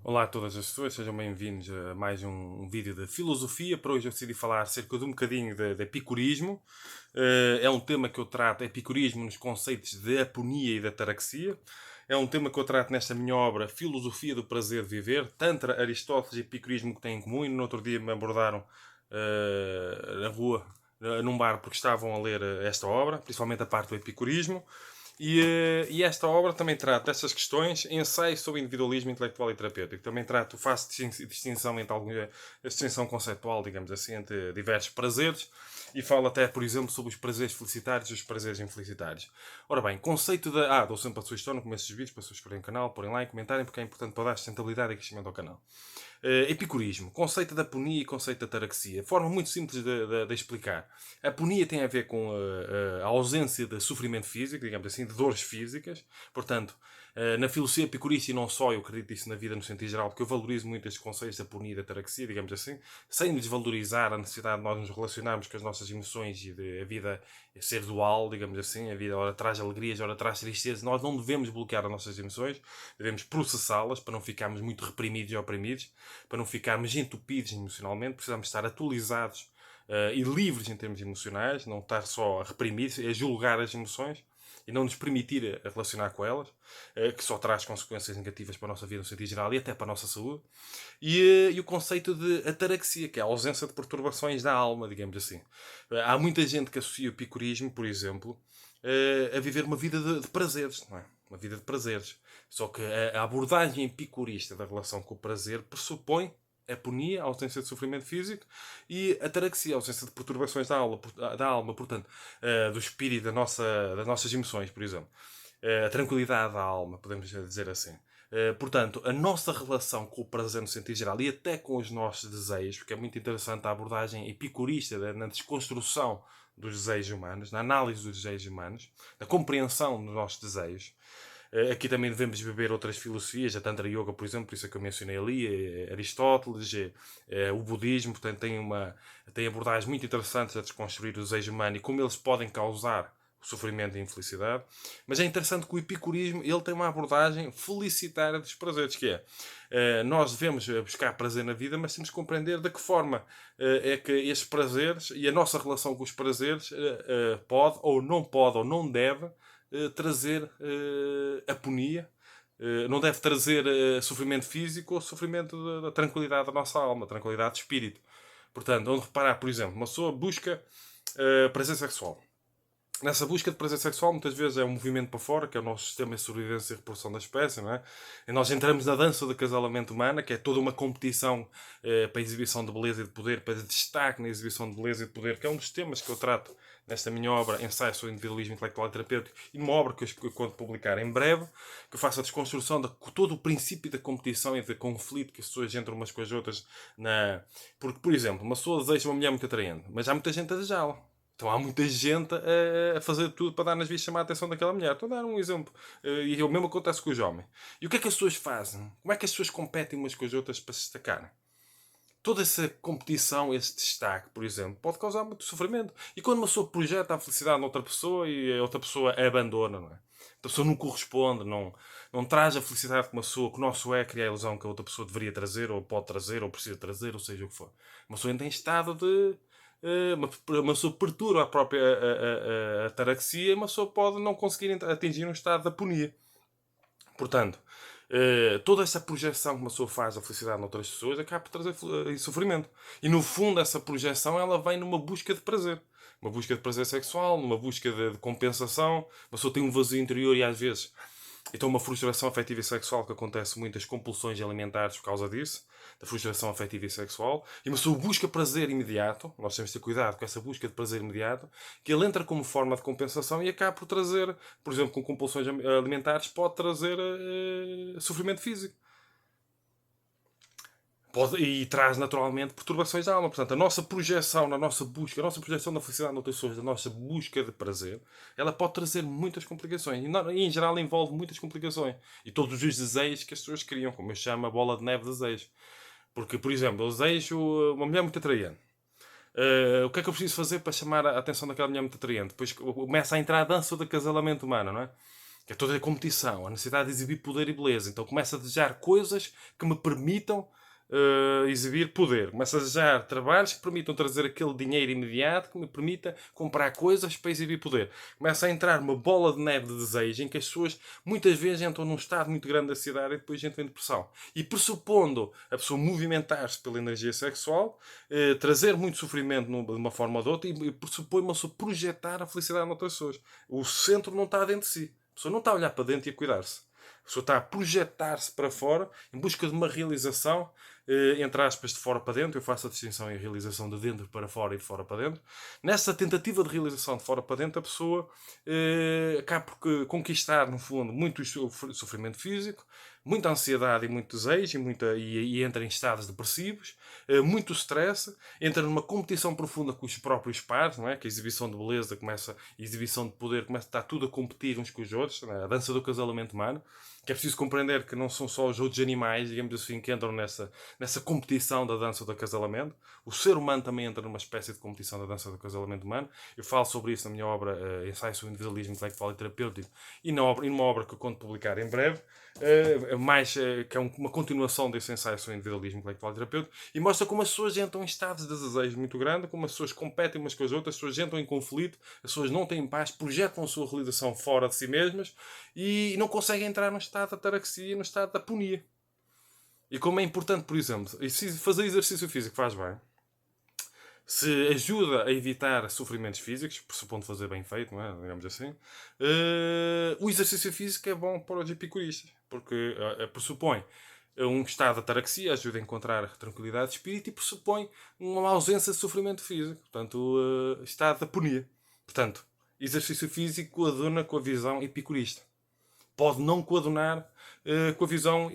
Olá a todas as pessoas, sejam bem-vindos a mais um vídeo de filosofia. Para hoje eu decidi falar acerca de um bocadinho de epicurismo. É um tema que eu trato, epicurismo nos conceitos de aponia e de ataraxia. É um tema que eu trato nesta minha obra, Filosofia do Prazer de Viver. Tantra, Aristóteles e epicurismo que têm em comum. E no outro dia me abordaram na rua, num bar, porque estavam a ler esta obra, principalmente a parte do epicurismo. E esta obra também trata estas questões, ensaio sobre individualismo intelectual e terapêutico. Também trato, faço distinção entre alguma distinção conceptual, digamos assim, entre diversos prazeres e falo até, por exemplo, sobre os prazeres felicitários e os prazeres infelicitários. Ora bem, conceito da... dou sempre a sugestão no começo dos vídeos para subscreverem o canal, porem like, comentarem, porque é importante para dar sustentabilidade e crescimento ao canal. Epicurismo, conceito da aponia e conceito da ataraxia. Forma muito simples de explicar. A aponia tem a ver com a ausência de sofrimento físico, digamos assim, de dores físicas. Portanto, na filosofia epicurista e não só, eu acredito isso na vida no sentido geral, porque eu valorizo muito estes conceitos da aponia e da ataraxia, digamos assim, sem desvalorizar a necessidade de nós nos relacionarmos com as nossas emoções e de a vida ser dual, digamos assim. A vida ora traz alegrias, ora traz tristezas. Nós não devemos bloquear as nossas emoções, devemos processá-las para não ficarmos muito reprimidos e oprimidos, para não ficarmos entupidos emocionalmente. Precisamos estar atualizados e livres em termos emocionais, não estar só a reprimir, a julgar as emoções e não nos permitir a relacionar com elas, que só traz consequências negativas para a nossa vida no sentido geral e até para a nossa saúde. E o conceito de ataraxia, que é a ausência de perturbações da alma, digamos assim. Há muita gente que associa o epicurismo, por exemplo, a viver uma vida de prazeres, não é? Uma vida de prazeres. Só que a abordagem epicurista da relação com o prazer pressupõe aponia, a ausência de sofrimento físico, e ataraxia, a ausência de perturbações da alma, portanto, do espírito, das nossas emoções, por exemplo. A tranquilidade da alma, podemos dizer assim. Portanto, a nossa relação com o prazer no sentido geral e até com os nossos desejos, porque é muito interessante a abordagem epicurista na desconstrução dos desejos humanos, na análise dos desejos humanos, na compreensão dos nossos desejos. Aqui também devemos beber outras filosofias, a Tantra Yoga, por exemplo, por isso é que eu mencionei ali, Aristóteles, o budismo, portanto tem abordagens muito interessantes a desconstruir o desejo humano e como eles podem causar o sofrimento e a infelicidade. Mas é interessante que o epicurismo ele tem uma abordagem felicitária dos prazeres, que nós devemos buscar prazer na vida, mas temos que compreender de que forma é que estes prazeres e a nossa relação com os prazeres pode ou não deve trazer aponia, não deve trazer sofrimento físico ou sofrimento da tranquilidade da nossa alma, tranquilidade de espírito. Portanto, onde reparar, por exemplo, uma pessoa busca prazer sexual. Nessa busca de prazer sexual, muitas vezes é um movimento para fora, que é o nosso sistema de sobrevivência e reprodução da espécie, não é? E nós entramos na dança do acasalamento humano, que é toda uma competição para a exibição de beleza e de poder, para destaque na exibição de beleza e de poder, que é um dos temas que eu trato nesta minha obra, Ensaio sobre o Individualismo Intelectual e Terapêutico, e numa obra que eu conto publicar em breve, que faço a desconstrução de todo o princípio da competição e de conflito que as pessoas entram umas com as outras. Porque, por exemplo, uma pessoa deseja uma mulher muito atraente, mas há muita gente a desejá-la. Então há muita gente a fazer tudo para dar nas vistas chamar a atenção daquela mulher. Estou a dar um exemplo. E o mesmo acontece com os homens. E o que é que as pessoas fazem? Como é que as pessoas competem umas com as outras para se destacarem? Toda essa competição, esse destaque, por exemplo, pode causar muito sofrimento. E quando uma pessoa projeta a felicidade noutra pessoa e a outra pessoa a abandona, não é? A pessoa não corresponde, não traz a felicidade que uma pessoa, que o nosso é, cria a ilusão que a outra pessoa deveria trazer, ou pode trazer, ou precisa trazer, ou seja o que for. Uma pessoa entra em estado de uma pessoa perturba a própria a ataraxia e uma pessoa pode não conseguir atingir um estado de aponia. Portanto, toda essa projeção que uma pessoa faz da felicidade noutras pessoas acaba por trazer sofrimento. E no fundo, essa projeção ela vem numa busca de prazer. Uma busca de prazer sexual, numa busca de compensação. Uma pessoa tem um vazio interior e às vezes então, uma frustração afetiva e sexual que acontece muitas compulsões alimentares por causa disso, da frustração afetiva e sexual, e uma pessoa busca prazer imediato, nós temos de ter cuidado com essa busca de prazer imediato, que ele entra como forma de compensação e acaba por trazer, por exemplo, com compulsões alimentares, pode trazer sofrimento físico. E traz naturalmente perturbações da alma. Portanto, a nossa projeção na nossa busca, a nossa projeção da felicidade noutras pessoas, da nossa busca de prazer, ela pode trazer muitas complicações. E em geral envolve muitas complicações. E todos os desejos que as pessoas criam, como eu chamo a bola de neve de desejo. Porque, por exemplo, eu desejo uma mulher muito atraente. O que é que eu preciso fazer para chamar a atenção daquela mulher muito atraente? Depois começa a entrar a dança do acasalamento humano, não é? que é toda a competição, a necessidade de exibir poder e beleza. Então começa a desejar coisas que me permitam exibir poder. Começa a desejar trabalhos que permitam trazer aquele dinheiro imediato que me permita comprar coisas para exibir poder. Começa a entrar uma bola de neve de desejo em que as pessoas muitas vezes entram num estado muito grande da ansiedade e depois entram em depressão. E pressupondo a pessoa movimentar-se pela energia sexual, trazer muito sofrimento de uma forma ou de outra, e pressupõe uma pessoa projetar a felicidade noutras pessoas. O centro não está dentro de si. A pessoa não está a olhar para dentro e a cuidar-se. A pessoa está a projetar-se para fora em busca de uma realização, entre aspas, de fora para dentro. Eu faço a distinção em realização de dentro para fora e de fora para dentro. Nessa tentativa de realização de fora para dentro, a pessoa acaba por conquistar, no fundo, muito sofrimento físico, muita ansiedade e muito desejo, e entra em estados depressivos, muito stress, entra numa competição profunda com os próprios pares, não é? Que a exibição de beleza começa, a exibição de poder começa a estar tudo a competir uns com os outros, é? A dança do casalamento humano, que é preciso compreender que não são só os outros animais, digamos assim, que entram nessa competição da dança do acasalamento. O ser humano também entra numa espécie de competição da dança do acasalamento humano. Eu falo sobre isso na minha obra Ensaio sobre o Individualismo Intelectual e Terapêutico, e numa obra que eu conto publicar em breve, que é uma continuação desse ensaio sobre o individualismo intelectual e terapêutico, e mostra como as pessoas entram em estados de desejo muito grande, como as pessoas competem umas com as outras, as pessoas entram em conflito, as pessoas não têm paz, projetam a sua realização fora de si mesmas e não conseguem entrar no estado da ataraxia, no estado da aponia. E como é importante, por exemplo, fazer exercício físico faz bem, se ajuda a evitar sofrimentos físicos, pressupondo fazer bem feito, não é? Digamos assim, o exercício físico é bom para os epicuristas, porque pressupõe um estado de ataraxia, ajuda a encontrar tranquilidade de espírito, e pressupõe uma ausência de sofrimento físico, portanto, estado de aponia. Portanto, exercício físico coaduna com a visão epicurista. Pode não coadunar com a visão...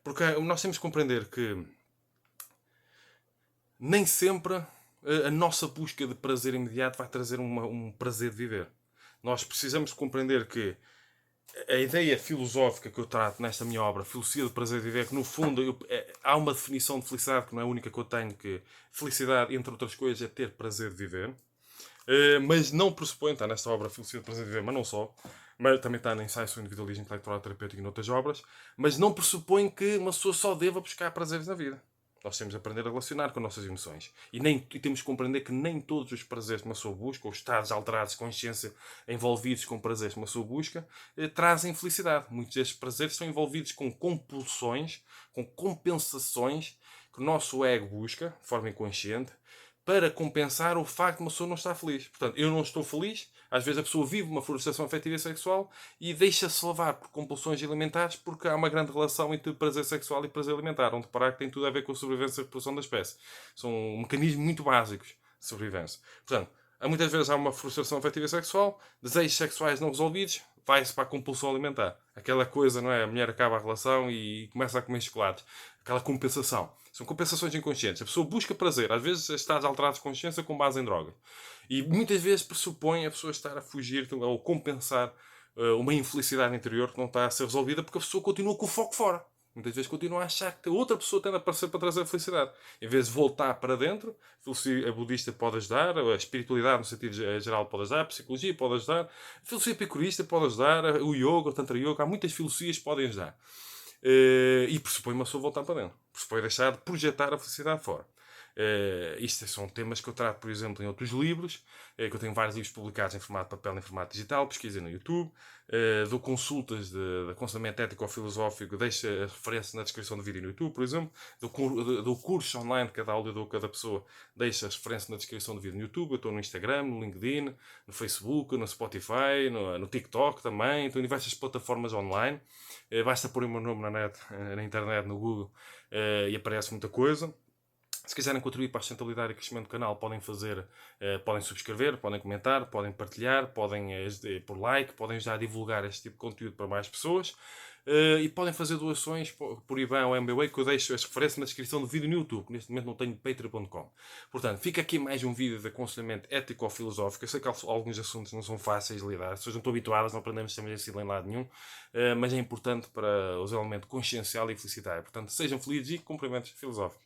porque nós temos que compreender que nem sempre a nossa busca de prazer imediato vai trazer um prazer de viver. Nós precisamos compreender que a ideia filosófica que eu trato nesta minha obra, Filosofia do Prazer de Viver, que no fundo há uma definição de felicidade que não é a única que eu tenho, que felicidade, entre outras coisas, é ter prazer de viver. Mas não pressupõe, está nesta obra Filosofia do Prazer de Viver, mas não só, mas também está no Ensaio sobre o Individualismo Intelectual e Terapêutico e noutras obras, mas não pressupõe que uma pessoa só deva buscar prazeres na vida. Nós temos de aprender a relacionar com as nossas emoções. E temos de compreender que nem todos os prazeres que uma pessoa busca, ou estados alterados de consciência envolvidos com prazeres que uma pessoa busca, trazem felicidade. Muitos destes prazeres são envolvidos com compulsões, com compensações que o nosso ego busca, de forma inconsciente, para compensar o facto de uma pessoa não estar feliz. Portanto, eu não estou feliz. Às vezes a pessoa vive uma frustração afetiva e sexual e deixa-se levar por compulsões alimentares, porque há uma grande relação entre prazer sexual e prazer alimentar, onde parar que tem tudo a ver com a sobrevivência e a reprodução da espécie. São mecanismos muito básicos de sobrevivência. Portanto, muitas vezes há uma frustração afetiva e sexual, desejos sexuais não resolvidos, vai-se para a compulsão alimentar. Aquela coisa, não é? A mulher acaba a relação e começa a comer chocolates. Aquela compensação. São compensações inconscientes. A pessoa busca prazer. Às vezes estados alterados de consciência com base em droga. E muitas vezes pressupõe a pessoa estar a fugir ou compensar uma infelicidade interior que não está a ser resolvida, porque a pessoa continua com o foco fora. Muitas vezes continua a achar que outra pessoa tem de aparecer para trazer a felicidade. Em vez de voltar para dentro, a filosofia budista pode ajudar, a espiritualidade no sentido geral pode ajudar, a psicologia pode ajudar, a filosofia epicurista pode ajudar, o yoga, o tantra yoga, há muitas filosofias que podem ajudar. E pressupõe uma pessoa voltar para dentro. Pressupõe deixar de projetar a felicidade fora. Isto são temas que eu trato, por exemplo, em outros livros, que eu tenho vários livros publicados em formato de papel e em formato digital, pesquisem no YouTube, dou consultas de aconselhamento ético ou filosófico, deixo a referência na descrição do vídeo no YouTube, por exemplo, dou cursos online, cada aula eu dou a cada pessoa, deixo a referência na descrição do vídeo no YouTube, eu estou no Instagram, no LinkedIn, no Facebook, no Spotify, no TikTok também, estou em diversas plataformas online, basta pôr o meu nome na internet, no Google, e aparece muita coisa. Se quiserem contribuir para a sustentabilidade e crescimento do canal, podem podem subscrever, podem comentar, podem partilhar, podem pôr like, podem já divulgar este tipo de conteúdo para mais pessoas. E podem fazer doações por IBAN ou MBWay, que eu deixo as referências na descrição do vídeo no YouTube. Neste momento não tenho patreon.com. Portanto, fica aqui mais um vídeo de aconselhamento ético ou filosófico. Eu sei que alguns assuntos não são fáceis de lidar. As pessoas não estão habituadas, não aprendemos sempre assim em lado nenhum. Mas é importante para os elementos consciencial e felicitário. Portanto, sejam felizes e cumprimentos filosóficos.